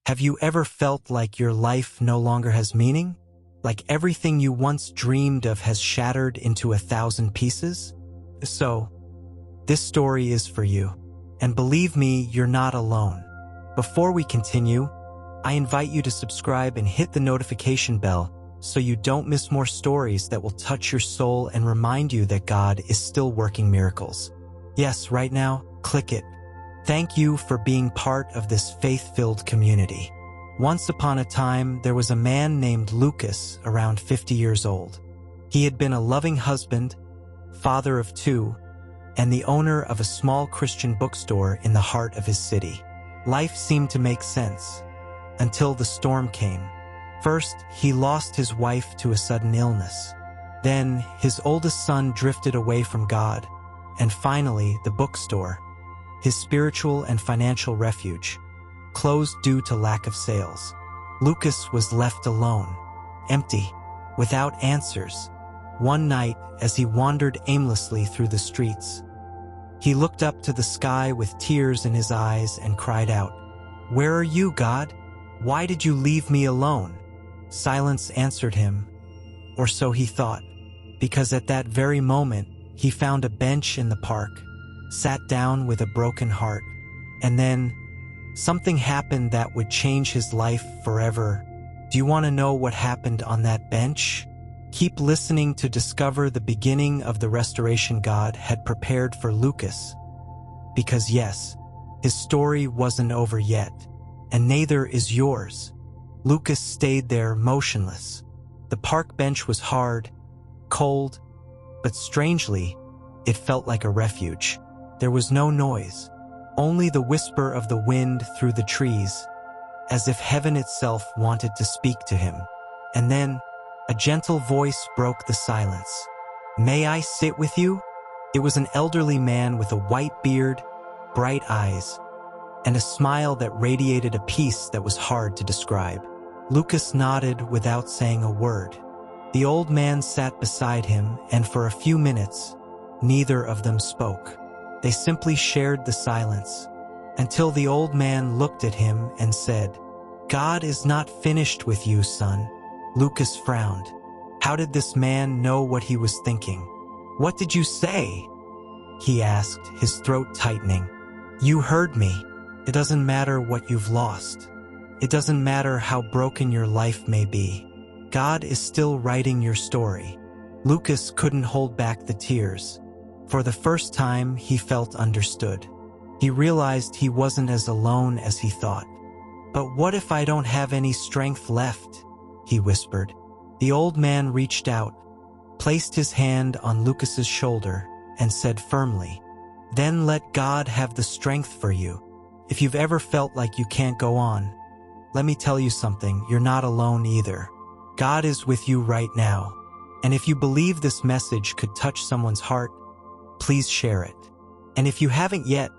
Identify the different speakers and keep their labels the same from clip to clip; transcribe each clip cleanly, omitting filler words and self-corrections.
Speaker 1: Have you ever felt like your life no longer has meaning? Like everything you once dreamed of has shattered into 1,000 pieces? So, this story is for you. And believe me, you're not alone. Before we continue, I invite you to subscribe and hit the notification bell so you don't miss more stories that will touch your soul and remind you that God is still working miracles. Yes, right now, click it. Thank you for being part of this faith-filled community. Once upon a time, there was a man named Lucas, around 50 years old. He had been a loving husband, father of 2, and the owner of a small Christian bookstore in the heart of his city. Life seemed to make sense, until the storm came. First, he lost his wife to a sudden illness. Then, his oldest son drifted away from God. And finally, the bookstore, his spiritual and financial refuge, closed due to lack of sales. Lucas was left alone, empty, without answers. One night, as he wandered aimlessly through the streets, he looked up to the sky with tears in his eyes and cried out, "Where are you, God? Why did you leave me alone?" Silence answered him, or so he thought, because at that very moment, he found a bench in the park, sat down with a broken heart, and then something happened that would change his life forever. Do you want to know what happened on that bench? Keep listening to discover the beginning of the restoration God had prepared for Lucas. Because yes, his story wasn't over yet, and neither is yours. Lucas stayed there motionless. The park bench was hard, cold, but strangely, it felt like a refuge. There was no noise, only the whisper of the wind through the trees, as if heaven itself wanted to speak to him. And then, a gentle voice broke the silence. "May I sit with you?" It was an elderly man with a white beard, bright eyes, and a smile that radiated a peace that was hard to describe. Lucas nodded without saying a word. The old man sat beside him, and for a few minutes, neither of them spoke. They simply shared the silence, until the old man looked at him and said, "God is not finished with you, son." Lucas frowned. How did this man know what he was thinking? "What did you say?" he asked, his throat tightening. "You heard me. It doesn't matter what you've lost. It doesn't matter how broken your life may be. God is still writing your story." Lucas couldn't hold back the tears. For the first time, he felt understood. He realized he wasn't as alone as he thought. "But what if I don't have any strength left?" he whispered. The old man reached out, placed his hand on Lucas's shoulder, and said firmly, "Then let God have the strength for you. If you've ever felt like you can't go on, let me tell you something, you're not alone either. God is with you right now. And if you believe this message could touch someone's heart, please share it. And if you haven't yet,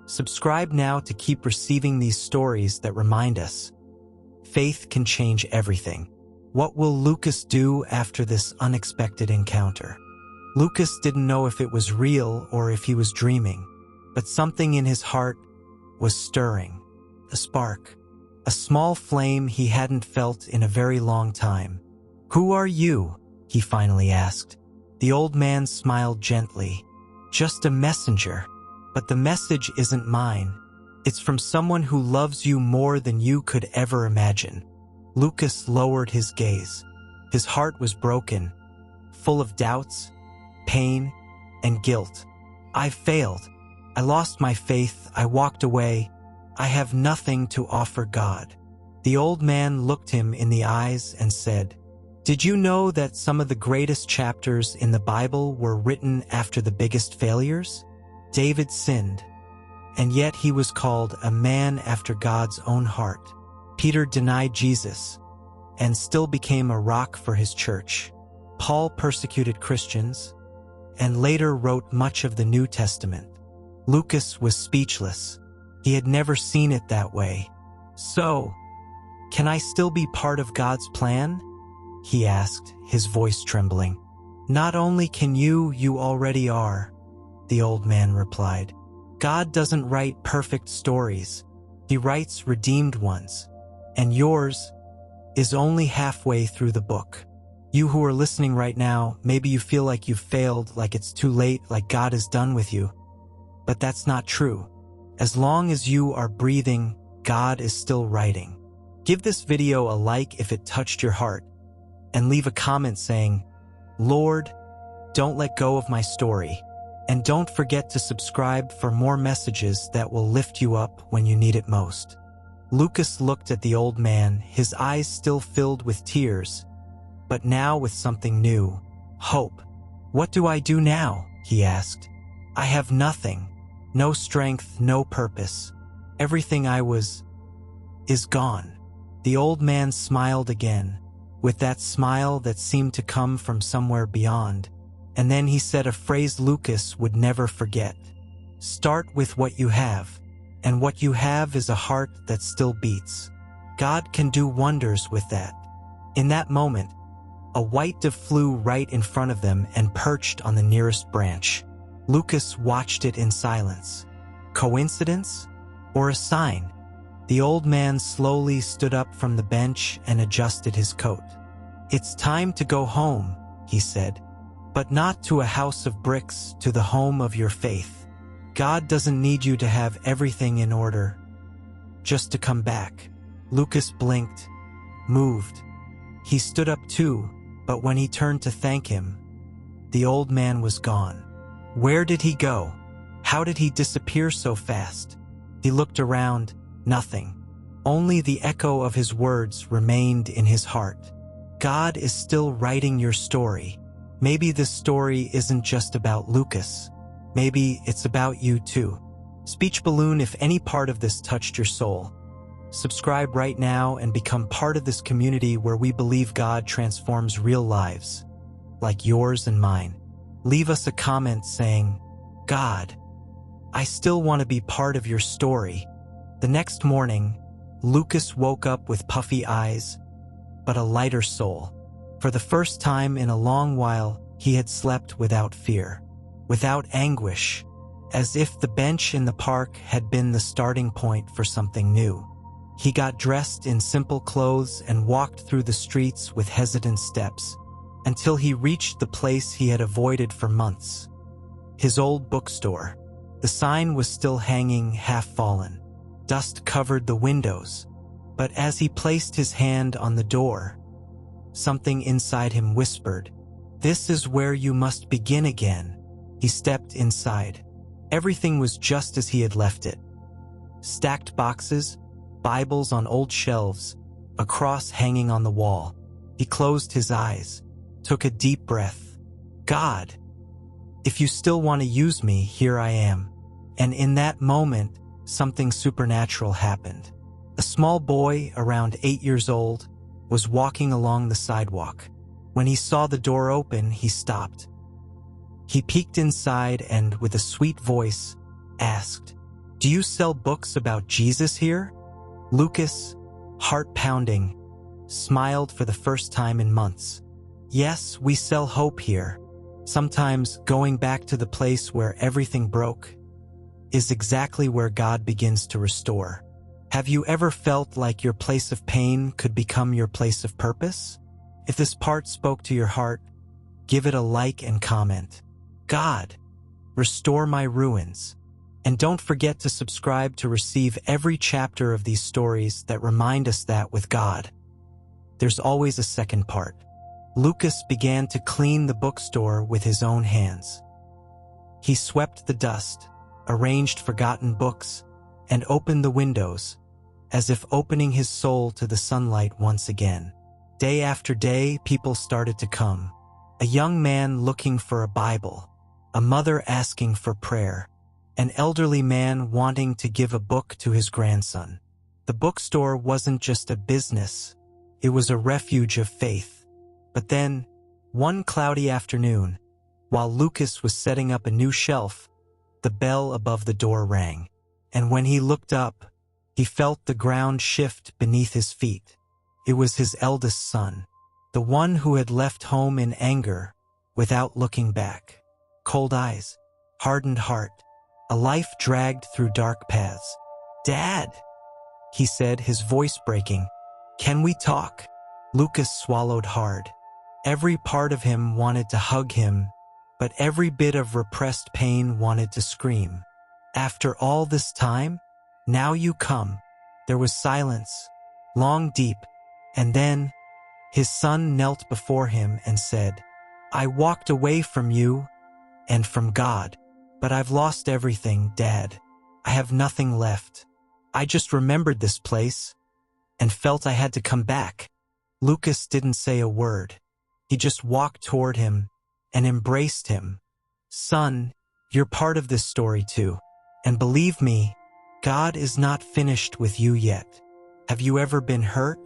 Speaker 1: subscribe now to keep receiving these stories that remind us faith can change everything. What will Lucas do after this unexpected encounter? Lucas didn't know if it was real or if he was dreaming, but something in his heart was stirring. A spark, a small flame he hadn't felt in a very long time. "Who are you?" he finally asked. The old man smiled gently. "Just a messenger. But the message isn't mine. It's from someone who loves you more than you could ever imagine." Lucas lowered his gaze. His heart was broken, full of doubts, pain, and guilt. "I've failed. I lost my faith. I walked away. I have nothing to offer God." The old man looked him in the eyes and said, "Did you know that some of the greatest chapters in the Bible were written after the biggest failures? David sinned, and yet he was called a man after God's own heart. Peter denied Jesus, and still became a rock for his church. Paul persecuted Christians, and later wrote much of the New Testament." Lucas was speechless. He had never seen it that way. "So, can I still be part of God's plan?" he asked, his voice trembling. "Not only can you already are," the old man replied. "God doesn't write perfect stories. He writes redeemed ones. and yours is only halfway through the book. You who are listening right now, maybe you feel like you've failed, like it's too late, like God is done with you. But that's not true. As long as you are breathing, God is still writing. Give this video a like if it touched your heart, and leave a comment saying, "Lord, don't let go of my story." And don't forget to subscribe for more messages that will lift you up when you need it most. Lucas looked at the old man, his eyes still filled with tears, but now with something new, hope. "What do I do now?" he asked. "I have nothing, no strength, no purpose. Everything I was is gone." The old man smiled again, with that smile that seemed to come from somewhere beyond, and then he said a phrase Lucas would never forget. "Start with what you have, and what you have is a heart that still beats. God can do wonders with that." In that moment, a white dove flew right in front of them and perched on the nearest branch. Lucas watched it in silence. Coincidence? Or a sign? The old man slowly stood up from the bench and adjusted his coat. "It's time to go home," he said, "but not to a house of bricks, to the home of your faith. God doesn't need you to have everything in order, just to come back." Lucas blinked, moved. He stood up too, but when he turned to thank him, the old man was gone. Where did he go? How did he disappear so fast? He looked around, nothing. Only the echo of his words remained in his heart. God is still writing your story. Maybe this story isn't just about Lucas. Maybe it's about you too. Speech balloon, if any part of this touched your soul. Subscribe right now and become part of this community where we believe God transforms real lives, like yours and mine. Leave us a comment saying, "God, I still want to be part of your story." The next morning, Lucas woke up with puffy eyes, but a lighter soul. For the first time in a long while, he had slept without fear, without anguish, as if the bench in the park had been the starting point for something new. He got dressed in simple clothes and walked through the streets with hesitant steps, until he reached the place he had avoided for months. His old bookstore. The sign was still hanging half-fallen. Dust covered the windows, but as he placed his hand on the door, something inside him whispered, "This is where you must begin again." He stepped inside. Everything was just as he had left it. Stacked boxes, Bibles on old shelves, a cross hanging on the wall. He closed his eyes, took a deep breath. "God, if you still want to use me, here I am." And in that moment, something supernatural happened. A small boy, around 8 years old, was walking along the sidewalk. When he saw the door open, he stopped. He peeked inside and, with a sweet voice, asked, "Do you sell books about Jesus here?" Lucas, heart pounding, smiled for the first time in months. "Yes, we sell hope here. Sometimes going back to the place where everything broke is exactly where God begins to restore." Have you ever felt like your place of pain could become your place of purpose? If this part spoke to your heart, give it a like and comment. God, restore my ruins. And don't forget to subscribe to receive every chapter of these stories that remind us that with God, there's always a second part. Lucas began to clean the bookstore with his own hands. He swept the dust, arranged forgotten books, and opened the windows, as if opening his soul to the sunlight once again. Day after day, people started to come. A young man looking for a Bible, a mother asking for prayer, an elderly man wanting to give a book to his grandson. The bookstore wasn't just a business, it was a refuge of faith. But then, one cloudy afternoon, while Lucas was setting up a new shelf, the bell above the door rang, and when he looked up, he felt the ground shift beneath his feet. It was his eldest son, the one who had left home in anger, without looking back. Cold eyes, hardened heart, a life dragged through dark paths. "Dad," he said, his voice breaking. Can we talk? Lucas swallowed hard. Every part of him wanted to hug him, but every bit of repressed pain wanted to scream. After all this time, now you come. There was silence, long, deep, and then his son knelt before him and said, I walked away from you and from God, but I've lost everything, Dad. I have nothing left. I just remembered this place and felt I had to come back. Lucas didn't say a word. He just walked toward him and embraced him. Son, you're part of this story too. And believe me, God is not finished with you yet. Have you ever been hurt?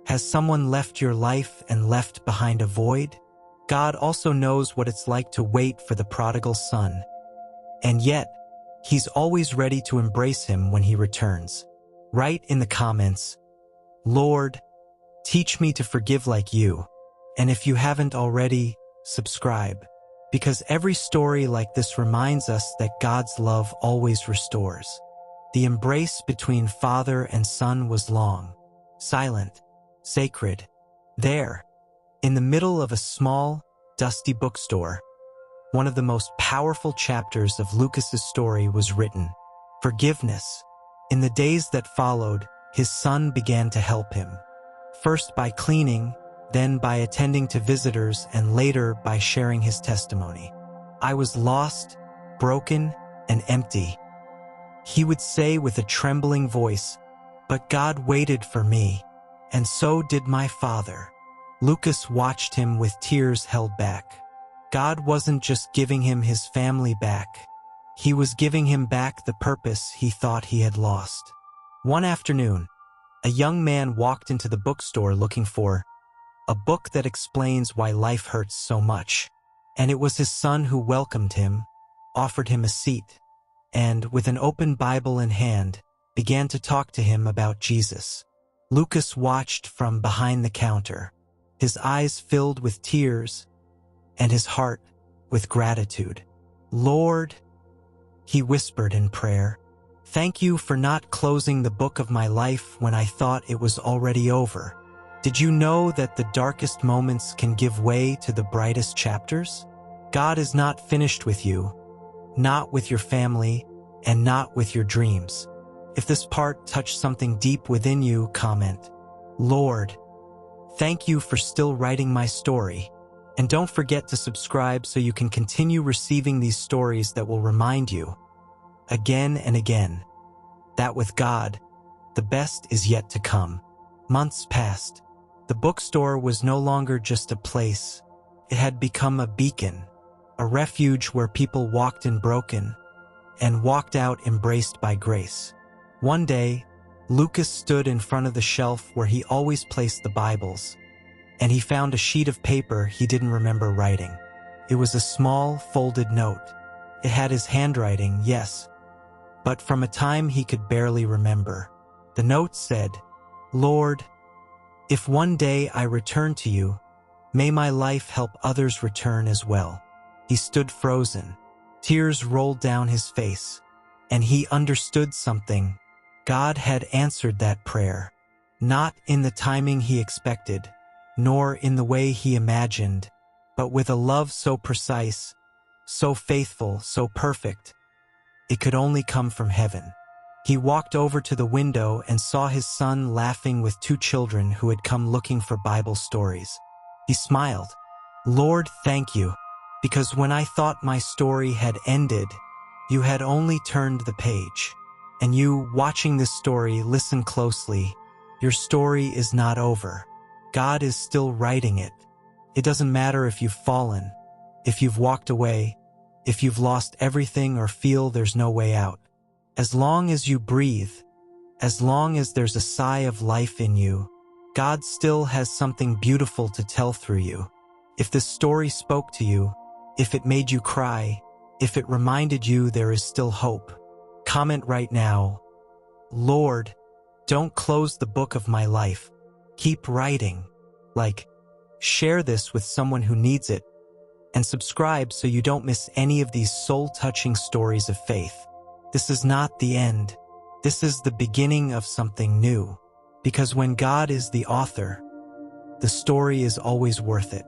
Speaker 1: Has someone left your life and left behind a void? God also knows what it's like to wait for the prodigal son. And yet, He's always ready to embrace him when he returns. Write in the comments, Lord, teach me to forgive like you. And if you haven't already, subscribe. Because every story like this reminds us that God's love always restores. The embrace between father and son was long, silent, sacred. There, in the middle of a small, dusty bookstore, one of the most powerful chapters of Lucas's story was written. Forgiveness. In the days that followed, his son began to help him. First by cleaning, then by attending to visitors, and later by sharing his testimony. I was lost, broken, and empty. He would say with a trembling voice, but God waited for me, and so did my father. Lucas watched him with tears held back. God wasn't just giving him his family back. He was giving him back the purpose he thought he had lost. One afternoon, a young man walked into the bookstore looking for a book that explains why life hurts so much. And it was his son who welcomed him, offered him a seat, and, with an open Bible in hand, began to talk to him about Jesus. Lucas watched from behind the counter, his eyes filled with tears, and his heart with gratitude. Lord, he whispered in prayer, thank you for not closing the book of my life when I thought it was already over. Did you know that the darkest moments can give way to the brightest chapters? God is not finished with you, not with your family, and not with your dreams. If this part touched something deep within you, comment, Lord, thank you for still writing my story. And don't forget to subscribe so you can continue receiving these stories that will remind you, again and again, that with God, the best is yet to come. Months passed. The bookstore was no longer just a place. It had become a beacon, a refuge where people walked in broken and walked out embraced by grace. One day, Lucas stood in front of the shelf where he always placed the Bibles, and he found a sheet of paper he didn't remember writing. It was a small, folded note. It had his handwriting, yes, but from a time he could barely remember. The note said, Lord, if one day I return to you, may my life help others return as well. He stood frozen. Tears rolled down his face, and he understood something. God had answered that prayer, not in the timing he expected, nor in the way he imagined, but with a love so precise, so faithful, so perfect, it could only come from heaven. He walked over to the window and saw his son laughing with two children who had come looking for Bible stories. He smiled. Lord, thank you, because when I thought my story had ended, you had only turned the page. And you, watching this story, listen closely. Your story is not over. God is still writing it. It doesn't matter if you've fallen, if you've walked away, if you've lost everything or feel there's no way out. As long as you breathe, as long as there's a sigh of life in you, God still has something beautiful to tell through you. If this story spoke to you, if it made you cry, if it reminded you there is still hope, comment right now, Lord, don't close the book of my life. Keep writing. Share this with someone who needs it, and subscribe so you don't miss any of these soul-touching stories of faith. This is not the end. This is the beginning of something new. Because when God is the author, the story is always worth it.